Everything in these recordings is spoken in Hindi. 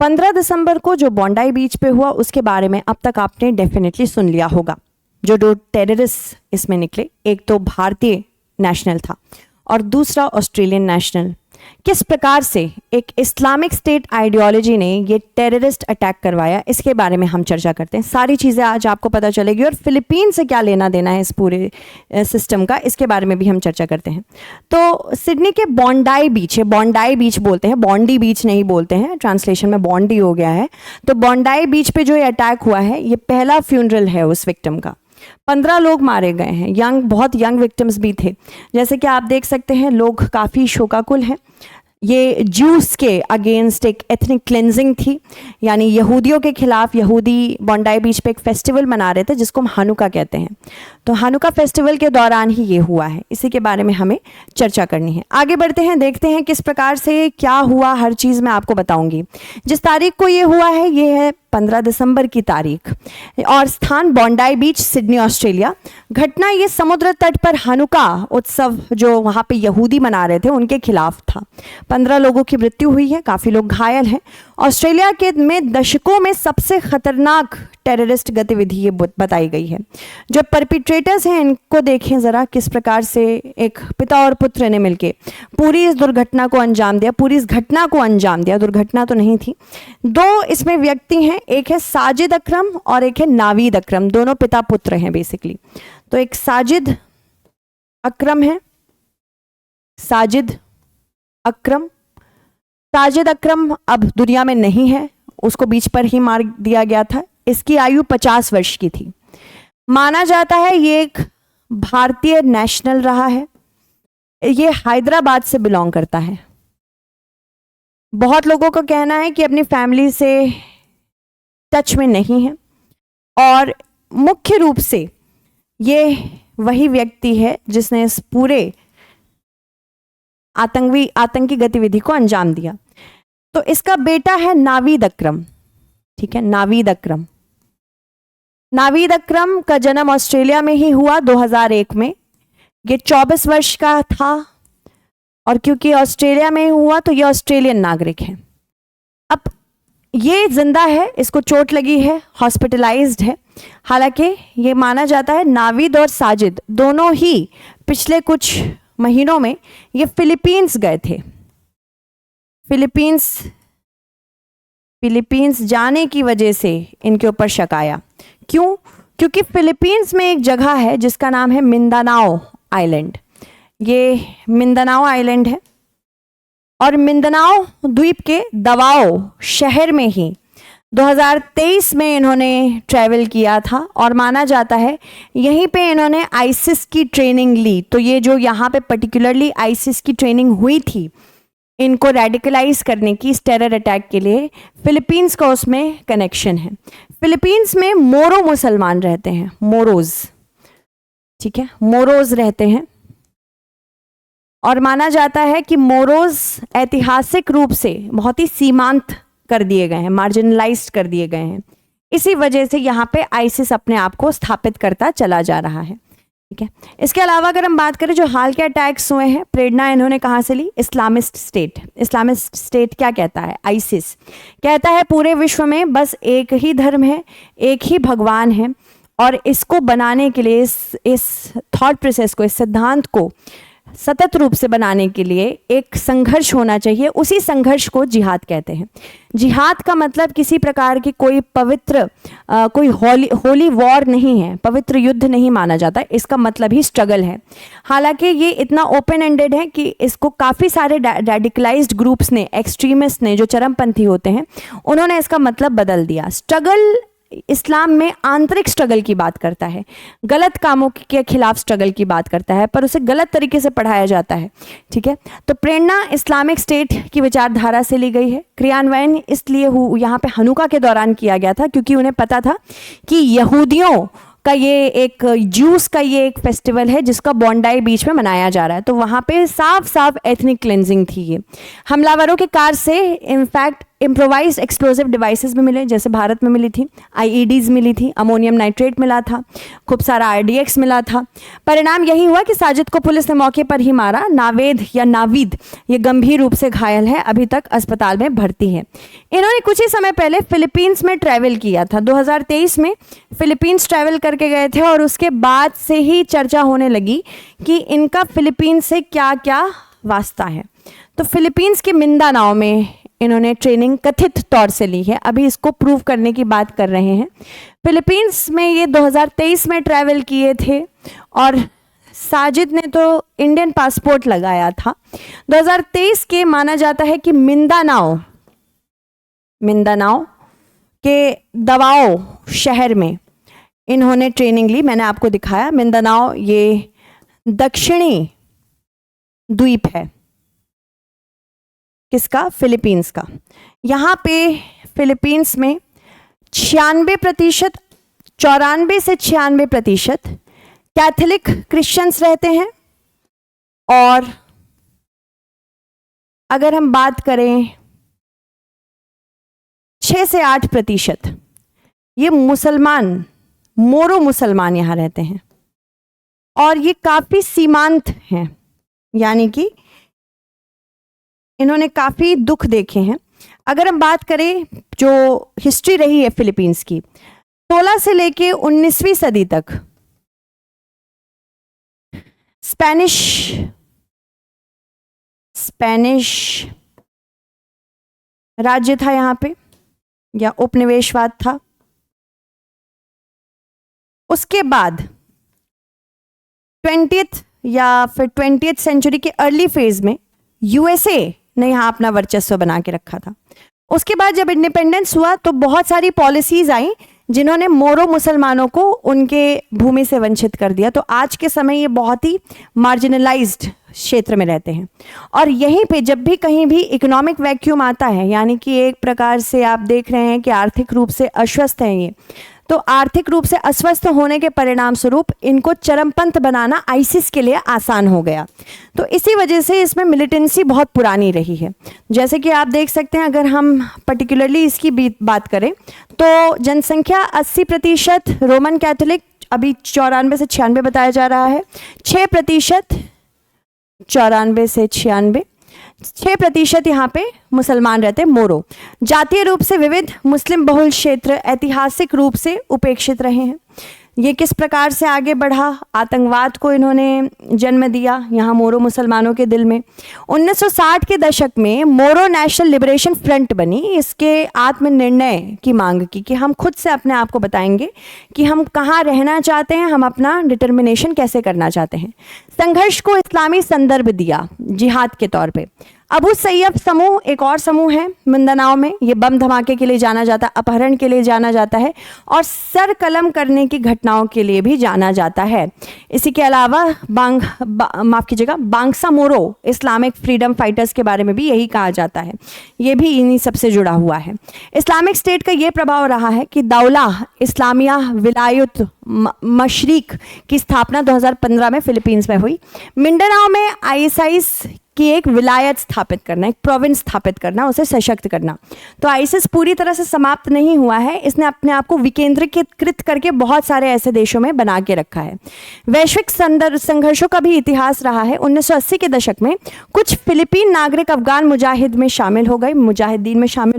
15 दिसंबर को जो बॉन्डाई बीच पे हुआ उसके बारे में अब तक आपने डेफिनेटली सुन लिया होगा। जो दो टेररिस्ट इसमें निकले, एक तो भारतीय नेशनल था और दूसरा ऑस्ट्रेलियन नेशनल। किस प्रकार से एक इस्लामिक स्टेट आइडियोलॉजी ने ये टेररिस्ट अटैक करवाया, इसके बारे में हम चर्चा करते हैं। सारी चीज़ें आज आपको पता चलेगी और फिलीपीन से क्या लेना देना है इस पूरे सिस्टम का, इसके बारे में भी हम चर्चा करते हैं। तो सिडनी के बॉन्डाई बीच है, बॉन्डाई बीच बोलते हैं, बॉन्डी बीच नहीं बोलते हैं, ट्रांसलेशन में बॉन्डी हो गया है। तो बॉन्डाई बीच पे जो ये अटैक हुआ है, ये पहला फ्यूनरल है उस विक्टिम का। 15 लोग मारे गए हैं, बहुत यंग विक्टिम्स भी थे। जैसे कि आप देख सकते हैं, लोग काफ़ी शोकाकुल हैं। ये ज्यूस के अगेंस्ट एक एथनिक क्लेंजिंग थी, यानी यहूदियों के खिलाफ यहूदी बॉन्डाई बीच पे एक फेस्टिवल मना रहे थे जिसको हम हानुका कहते हैं। तो हानुका फेस्टिवल के दौरान ही ये हुआ है, इसी के बारे में हमें चर्चा करनी है। आगे बढ़ते हैं, देखते हैं किस प्रकार से क्या हुआ, हर चीज़ मैं आपको बताऊंगी। जिस तारीख को ये हुआ है, ये है 15 दिसंबर की तारीख और स्थान बॉन्डाई बीच, सिडनी, ऑस्ट्रेलिया। घटना ये समुद्र तट पर हानुका उत्सव जो वहाँ पे यहूदी मना रहे थे उनके खिलाफ था। 15 लोगों की मृत्यु हुई है, काफ़ी लोग घायल हैं। ऑस्ट्रेलिया के में दशकों में सबसे खतरनाक टेररिस्ट गतिविधि ये बताई गई है। जो परपिट्रेटर्स हैं इनको देखें ज़रा, किस प्रकार से एक पिता और पुत्र ने मिलके पूरी इस दुर्घटना को अंजाम दिया, पूरी इस घटना को अंजाम दिया। दुर्घटना तो नहीं थी। दो इसमें व्यक्ति हैं, एक है साजिद अकरम और एक है नावीद अकरम, दोनों पिता पुत्र हैं बेसिकली। तो एक साजिद अकरम है, साजिद अकरम। साजिद अकरम अब दुनिया में नहीं है, उसको बीच पर ही मार दिया गया था। इसकी आयु 50 वर्ष की थी। माना जाता है ये एक भारतीय नेशनल रहा है। ये हैदराबाद से बिलोंग करता है। बहुत लोगों का कहना है कि अपनी फैमिली से टच में नहीं है और मुख्य रूप से ये वही व्यक्ति है जिसने इस पूरे आतंकी गतिविधि को अंजाम दिया। तो इसका बेटा है नावीद अकरम, ठीक है, नावीद अकरम। नावीद अकरम का जन्म ऑस्ट्रेलिया में ही हुआ 2001 में। ये 24 वर्ष का था और क्योंकि ऑस्ट्रेलिया में हुआ तो ये ऑस्ट्रेलियन नागरिक है। अब ये जिंदा है, इसको चोट लगी है, हॉस्पिटलाइज्ड है। हालांकि ये माना जाता है नावीद और साजिद दोनों ही पिछले कुछ महीनों में ये फिलीपींस गए थे। फिलीपींस जाने की वजह से इनके ऊपर शक आया। क्यों? क्योंकि फिलीपींस में एक जगह है जिसका नाम है मिंदानाओ आइलैंड। ये मिंदानाओ आइलैंड है और मिंदानाओ द्वीप के दवाओ शहर में ही 2023 में इन्होंने ट्रैवल किया था और माना जाता है यहीं पे इन्होंने आईसिस की ट्रेनिंग ली। तो ये जो यहाँ पे पर्टिकुलरली आईसिस की ट्रेनिंग हुई थी इनको रेडिकलाइज करने की, इस टेरर अटैक के लिए, फिलीपींस का उसमें कनेक्शन है। फिलीपींस में मोरो मुसलमान रहते हैं, मोरोज, ठीक है, मोरोज रहते हैं और माना जाता है कि मोरोज ऐतिहासिक रूप से बहुत ही सीमांत कर दिए गए हैं, मार्जिनलाइज्ड कर दिए गए हैं। इसी वजह से यहाँ पे आईसिस अपने आप को स्थापित करता चला जा रहा है, ठीक है। इसके अलावा अगर हम बात करें जो हाल के अटैक्स हुए हैं, प्रेरणा इन्होंने कहाँ से ली? Islamist state. इस्लामिस्ट स्टेट क्या कहता है? आईसिस कहता है पूरे विश्व में बस एक ही धर्म है, एक ही भगवान है और इसको बनाने के लिए, इस थॉट प्रोसेस को, इस सिद्धांत को सतत रूप से बनाने के लिए एक संघर्ष होना चाहिए। उसी संघर्ष को जिहाद कहते हैं। जिहाद का मतलब किसी प्रकार की कोई पवित्र कोई होली वॉर नहीं है, पवित्र युद्ध नहीं माना जाता। इसका मतलब ही स्ट्रगल है। हालांकि ये इतना ओपन एंडेड है कि इसको काफ़ी सारे रेडिकलाइज्ड ग्रुप्स ने, एक्सट्रीमिस्ट ने, जो चरमपंथी होते हैं, उन्होंने इसका मतलब बदल दिया। स्ट्रगल इस्लाम में आंतरिक स्ट्रगल की बात करता है, गलत कामों के खिलाफ स्ट्रगल की बात करता है, पर उसे गलत तरीके से पढ़ाया जाता है, ठीक है। तो प्रेरणा इस्लामिक स्टेट की विचारधारा से ली गई है। क्रियान्वयन इसलिए यहाँ पे हनुका के दौरान किया गया था क्योंकि उन्हें पता था कि यहूदियों का ये एक जूस का ये एक फेस्टिवल है जिसका बॉन्डाई बीच में मनाया जा रहा है। तो वहाँ पे साफ साफ एथनिक क्लेंजिंग थी ये। हमलावरों के कार से इनफैक्ट इम्प्रोवाइज एक्सप्लोजिव डिवाइसेस भी मिले, जैसे भारत में मिली थी, आईईडीज़ मिली थी, अमोनियम नाइट्रेट मिला था, खूब सारा आरडीएक्स मिला था। परिणाम यही हुआ कि साजिद को पुलिस ने मौके पर ही मारा। नावीद ये गंभीर रूप से घायल है, अभी तक अस्पताल में भर्ती है। इन्होंने कुछ ही समय पहले फिलीपींस में ट्रैवल किया था। 2023 में फिलीपींस ट्रैवल करके गए थे और उसके बाद से ही चर्चा होने लगी कि इनका फिलीपींस से क्या क्या वास्ता है। तो फिलीपींस के मिंदानाओ में इन्होंने ट्रेनिंग कथित तौर से ली है, अभी इसको प्रूव करने की बात कर रहे हैं। फिलीपींस में ये 2023 में ट्रैवल किए थे और साजिद ने तो इंडियन पासपोर्ट लगाया था। 2023 के माना जाता है कि मिंदानाओ के दवाओ शहर में इन्होंने ट्रेनिंग ली। मैंने आपको दिखाया मिंदानाओ ये दक्षिणी द्वीप है, किसका? फिलीपींस का। यहाँ पे फिलीपींस में 94 से 96% कैथोलिक क्रिश्चियंस रहते हैं और अगर हम बात करें 6 से 8% ये मुसलमान, मोरो मुसलमान यहाँ रहते हैं और ये काफ़ी सीमांत हैं, यानी कि इन्होंने काफ़ी दुख देखे हैं। अगर हम बात करें जो हिस्ट्री रही है फिलीपींस की, 16 से लेके 19वीं सदी तक स्पेनिश राज्य था यहाँ पे, या उपनिवेशवाद था। उसके बाद 20th सेंचुरी के अर्ली फेज में यूएसए ने यहाँ अपना वर्चस्व बना के रखा था। उसके बाद जब इंडिपेंडेंस हुआ तो बहुत सारी पॉलिसीज आई जिन्होंने मोरो मुसलमानों को उनके भूमि से वंचित कर दिया। तो आज के समय ये बहुत ही मार्जिनलाइज्ड क्षेत्र में रहते हैं और यहीं पे जब भी कहीं भी इकोनॉमिक वैक्यूम आता है, यानी कि एक प्रकार से आप देख रहे हैं कि आर्थिक रूप से अस्वस्थ हैं ये, तो आर्थिक रूप से अस्वस्थ होने के परिणाम स्वरूप इनको चरमपंथ बनाना आईसिस के लिए आसान हो गया। तो इसी वजह से इसमें मिलिटेंसी बहुत पुरानी रही है। जैसे कि आप देख सकते हैं, अगर हम पर्टिकुलरली इसकी बात करें तो जनसंख्या 80% रोमन कैथोलिक, अभी 94 से 96 बताया जा रहा है, 6% 94 से 96, 6% यहाँ पे मुसलमान रहते हैं, मोरो। जातीय रूप से विविध मुस्लिम बहुल क्षेत्र ऐतिहासिक रूप से उपेक्षित रहे हैं। ये किस प्रकार से आगे बढ़ा, आतंकवाद को इन्होंने जन्म दिया यहाँ मोरो मुसलमानों के दिल में। 1960 के दशक में मोरो नेशनल लिबरेशन फ्रंट बनी, इसके आत्मनिर्णय की मांग की कि हम खुद से अपने आप को बताएंगे कि हम कहाँ रहना चाहते हैं, हम अपना डिटर्मिनेशन कैसे करना चाहते हैं। संघर्ष को इस्लामी संदर्भ दिया जिहाद के तौर पे। अबू सैयद समूह एक और समूह है मिंदानाओ में, ये बम धमाके के लिए जाना जाता है, अपहरण के लिए जाना जाता है और सर कलम करने की घटनाओं के लिए भी जाना जाता है। इसी के अलावा बांग्सा मोरो इस्लामिक फ्रीडम फाइटर्स के बारे में भी यही कहा जाता है, ये भी इन्हीं सबसे जुड़ा हुआ है। इस्लामिक स्टेट का ये प्रभाव रहा है कि दौला इस्लामिया विलायत मशरिक की स्थापना 2015 में फिलीपींस में हुई। मिंडानाओ में आईएसआईएस की एक विलायत स्थापित करना, एक प्रोविंस स्थापित करना, उसे सशक्त करना। तो आईसिस पूरी तरह से समाप्त नहीं हुआ है, इसने अपने आप को विकेंद्रीकृत करके बहुत सारे ऐसे देशों में बना के रखा है। वैश्विक संघर्षों का भी इतिहास रहा है। 1980 के दशक में कुछ फिलीपीन नागरिक अफगान मुजाहिदीन में शामिल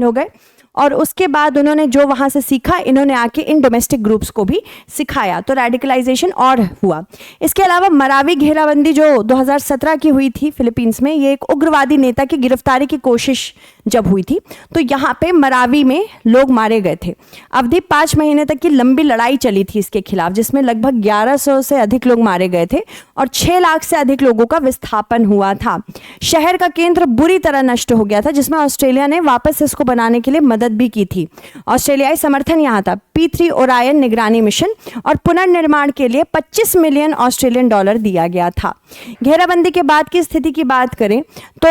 हो गए और उसके बाद उन्होंने जो वहाँ से सीखा, इन्होंने आके इन डोमेस्टिक ग्रुप्स को भी सिखाया, तो रेडिकलाइजेशन और हुआ। इसके अलावा मरावी घेराबंदी जो 2017 की हुई थी फिलीपींस में, ये एक उग्रवादी नेता की गिरफ्तारी की कोशिश जब हुई थी, तो यहाँ पे मरावी में लोग मारे गए थे। अवधि 5 महीने तक की लंबी लड़ाई चली थी इसके खिलाफ, जिसमें लगभग 1100 से अधिक लोग मारे गए थे और 6 लाख से अधिक लोगों का विस्थापन हुआ था। शहर का केंद्र बुरी तरह नष्ट हो गया था, जिसमें ऑस्ट्रेलिया ने वापस इसको बनाने के लिए मदद भी की थी। ऑस्ट्रेलियाई समर्थन यहाँ था। P3 ओरायन निगरानी मिशन और पुनर्निर्माण के लिए 25 मिलियन ऑस्ट्रेलियन डॉलर दिया गया था। घेराबंदी के बाद की स्थिति की बात करें तो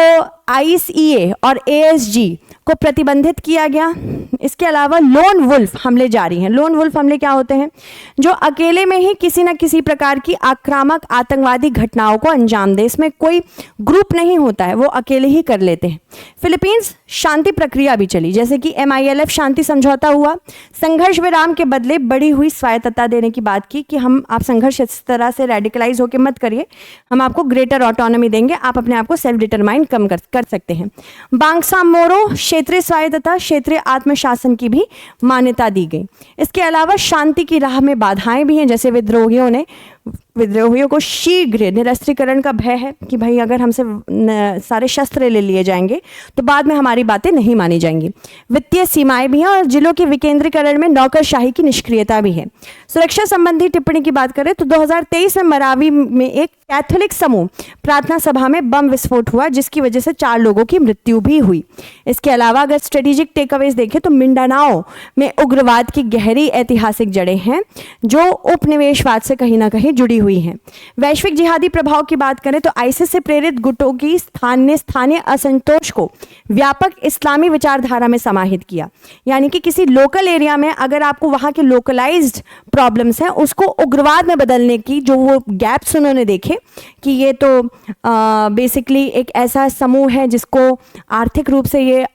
ICA और ASG को प्रतिबंधित किया गया। इसके अलावा लोन वुल्फ हमले जारी हैं। लोन वुल्फ हमले क्या होते हैं? जो अकेले में ही किसी न किसी प्रकार की आक्रामक आतंकवादी घटनाओं को अंजाम दे। इसमें कोई ग्रुप नहीं होता है, वो अकेले ही कर लेते हैं। फिलीपींस शांति प्रक्रिया भी चली, जैसे कि MILF शांति समझौता हुआ, संघर्ष विराम के बदले बढ़ी हुई स्वायत्तता देने की बात की कि हम आप संघर्ष इस तरह से रेडिकलाइज होकर मत करिए, हम आपको ग्रेटर ऑटोनॉमी देंगे, आप अपने आप को सेल्फ डिटरमाइन कम कर सकते हैं। बांग्सामोरो क्षेत्रीय स्वायत्तता, क्षेत्रीय आत्मशासन की भी मान्यता दी गई। इसके अलावा शांति की राह में बाधाएं भी हैं, जैसे विद्रोहियों को शीघ्र निरस्त्रीकरण का भय है कि भाई अगर हमसे सारे शस्त्र ले लिए जाएंगे तो बाद में हमारी बातें नहीं मानी जाएंगी। वित्तीय सीमाएं भी हैं और जिलों के विकेंद्रीकरण में नौकरशाही की निष्क्रियता भी है। सुरक्षा संबंधी टिप्पणी की बात करें तो 2023 में मरावी में एक कैथोलिक समूह प्रार्थना सभा में बम विस्फोट हुआ, जिसकी वजह से 4 लोगों की मृत्यु भी हुई। इसके अलावा अगर स्ट्रेटेजिक टेकअवेज देखें तो मिंडानाओ में उग्रवाद की गहरी ऐतिहासिक जड़ें हैं जो उपनिवेशवाद से कहीं ना कहीं जुड़ी हुई हैं। वैश्विक जिहादी प्रभाव की बात करें तो आईसिस से प्रेरित गुटों की स्थानीय असंतोष को व्यापक इस्लामी विचारधारा में समाहित किया। यानी कि किसी लोकल एरिया में अगर आपको वहाँ के लोकलाइज्ड प्रॉब्लम्स हैं उसको उग्रवाद में बदलने की जो वो गैप्स उन्होंने देखे कि ये तो बेसिकली एक ऐसा समूह है जिसको आर्थिक रूप से ये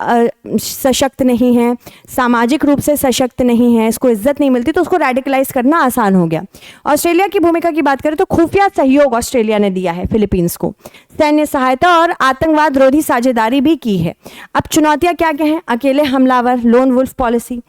सशक्त नहीं है, सामाजिक रूप से सशक्त नहीं है, इसको इज्जत नहीं मिलती, तो उसको रेडिकलाइज करना आसान हो गया। ऑस्ट्रेलिया की भूमिका की बात करें तो खुफिया सहयोग ऑस्ट्रेलिया ने दिया है फिलीपींस को, सैन्य सहायता और आतंकवाद रोधी साझेदारी भी की है। अब चुनौतियां क्या क्या हैं? अकेले हमलावर, लोन वुल्फ पॉलिसी,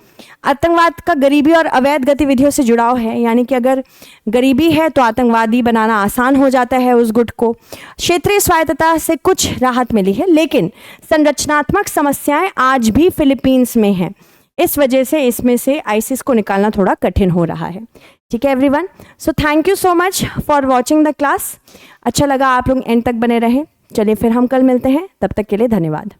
आतंकवाद का गरीबी और अवैध गतिविधियों से जुड़ाव है, यानी कि अगर गरीबी है तो आतंकवादी बनाना आसान हो जाता है उस गुट को। क्षेत्रीय स्वायत्तता से कुछ राहत मिली है, लेकिन संरचनात्मक समस्याएं आज भी फिलीपींस में हैं। इस वजह से इसमें से आईसिस को निकालना थोड़ा कठिन हो रहा है। ठीक है everyone, so thank you so much for watching the class. अच्छा लगा आप लोग एंड तक बने रहें। चलिए फिर हम कल मिलते हैं, तब तक के लिए धन्यवाद।